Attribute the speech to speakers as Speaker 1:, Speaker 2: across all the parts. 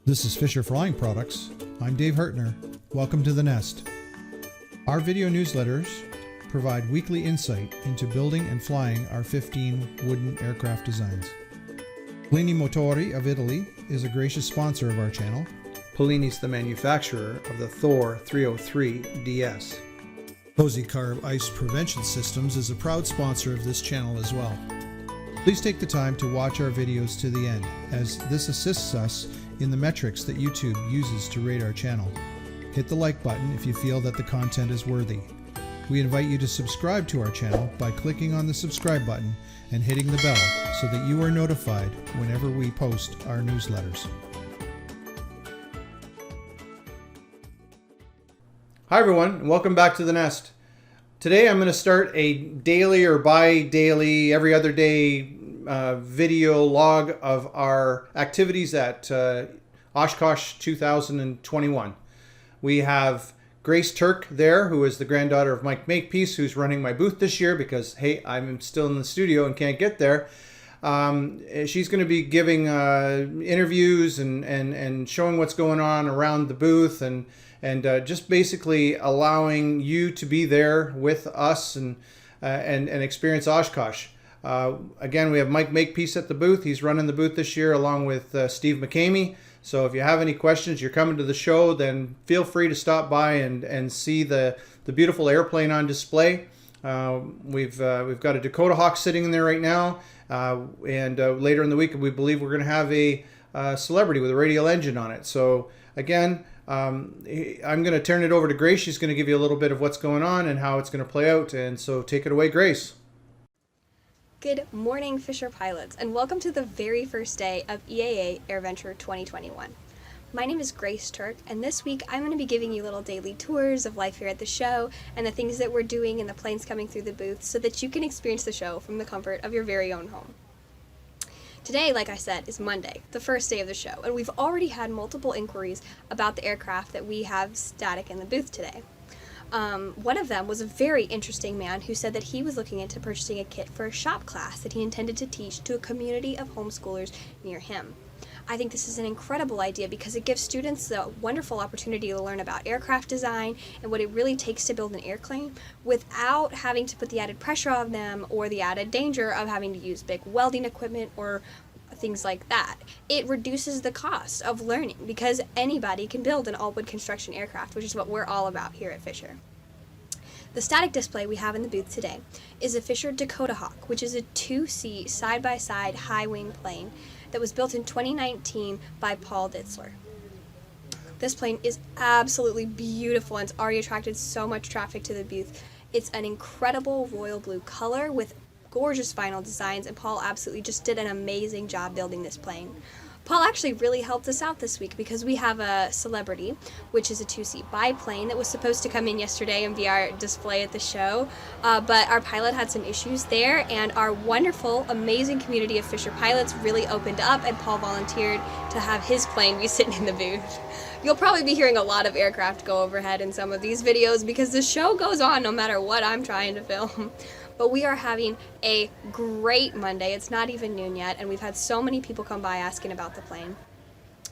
Speaker 1: This is Fisher Flying Products. I'm Dave Hartner. Welcome to The Nest. Our video newsletters provide weekly insight into building and flying our 15 wooden aircraft designs. Polini Motori of Italy is a gracious sponsor of our channel. Polini's the manufacturer of the Thor 303 DS. Cozy Carb Ice Prevention Systems is a proud sponsor of this channel as well. Please take the time to watch our videos to the end, as this assists us in the metrics that YouTube uses to rate our channel. Hit the like button if you feel that the content is worthy. We invite you to subscribe to our channel by clicking on the subscribe button and hitting the bell so that you are notified whenever we post our newsletters. Hi everyone, and welcome back to The Nest. Today I'm going to start a daily or bi-daily, every other day video log of our activities at Oshkosh 2021. We have Grace Turk there, who is the granddaughter of Mike Makepeace, who's running my booth this year because, hey, I'm still in the studio and can't get there. She's going to be giving interviews and showing what's going on around the booth and just basically allowing you to be there with us and experience Oshkosh. Again, we have Mike Makepeace at the booth. He's running the booth this year along with Steve McCamey. So if you have any questions, you're coming to the show, then feel free to stop by and see the beautiful airplane on display. We've got a Dakota Hawk sitting in there right now. And later in the week, we believe we're going to have a Celebrity with a radial engine on it. So again, I'm going to turn it over to Grace. She's going to give you a little bit of what's going on and how it's going to play out. And so take it away, Grace.
Speaker 2: Good morning, Fisher pilots, and welcome to the very first day of EAA AirVenture 2021. My name is Grace Turk, and this week I'm going to be giving you little daily tours of life here at the show and the things that we're doing and the planes coming through the booth so that you can experience the show from the comfort of your very own home. Today, like I said, is Monday, the first day of the show, and we've already had multiple inquiries about the aircraft that we have static in the booth today. One of them was a very interesting man who said that he was looking into purchasing a kit for a shop class that he intended to teach to a community of homeschoolers near him. I think this is an incredible idea because it gives students the wonderful opportunity to learn about aircraft design and what it really takes to build an airplane without having to put the added pressure on them or the added danger of having to use big welding equipment or things like that. It reduces the cost of learning because anybody can build an all-wood construction aircraft, which is what we're all about here at Fisher. The static display we have in the booth today is a Fisher Dakota Hawk, which is a two-seat side-by-side high-wing plane that was built in 2019 by Paul Ditzler. This plane is absolutely beautiful and it's already attracted so much traffic to the booth. It's an incredible royal blue color with gorgeous final designs, and Paul absolutely just did an amazing job building this plane. Paul actually really helped us out this week because we have a Celebrity, which is a two-seat biplane that was supposed to come in yesterday and be our display at the show, but our pilot had some issues there, and our wonderful, amazing community of Fisher pilots really opened up, and Paul volunteered to have his plane be sitting in the booth. You'll probably be hearing a lot of aircraft go overhead in some of these videos because the show goes on no matter what I'm trying to film. But we are having a great Monday. It's not even noon yet, and we've had so many people come by asking about the plane.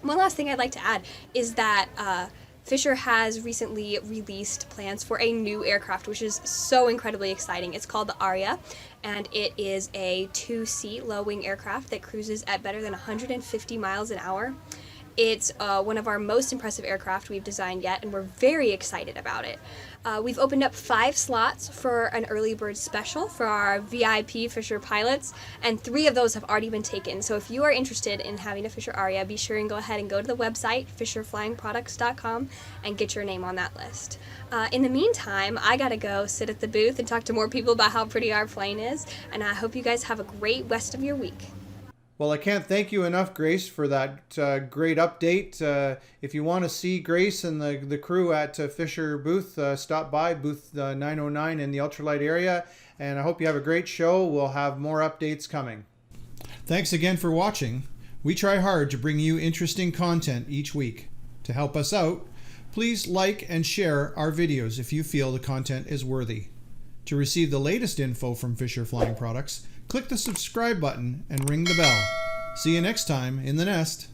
Speaker 2: One last thing I'd like to add is that Fisher has recently released plans for a new aircraft, which is so incredibly exciting. It's called the Aria, and it is a two-seat low-wing aircraft that cruises at better than 150 miles an hour. It's one of our most impressive aircraft we've designed yet, and we're very excited about it. We've opened up 5 slots for an early bird special for our VIP Fisher pilots, and 3 of those have already been taken. So if you are interested in having a Fisher Aria, be sure and go ahead and go to the website, fisherflyingproducts.com, and get your name on that list. In the meantime, I gotta go sit at the booth and talk to more people about how pretty our plane is, and I hope you guys have a great rest of your week.
Speaker 1: Well, I can't thank you enough, Grace, for that great update. If you want to see Grace and the crew at Fisher booth, stop by booth 909 in the ultralight area. And I hope you have a great show. We'll have more updates coming. Thanks again for watching. We try hard to bring you interesting content each week. To help us out, please like and share our videos if you feel the content is worthy. To receive the latest info from Fisher Flying Products, click the subscribe button and ring the bell. See you next time in the Nest.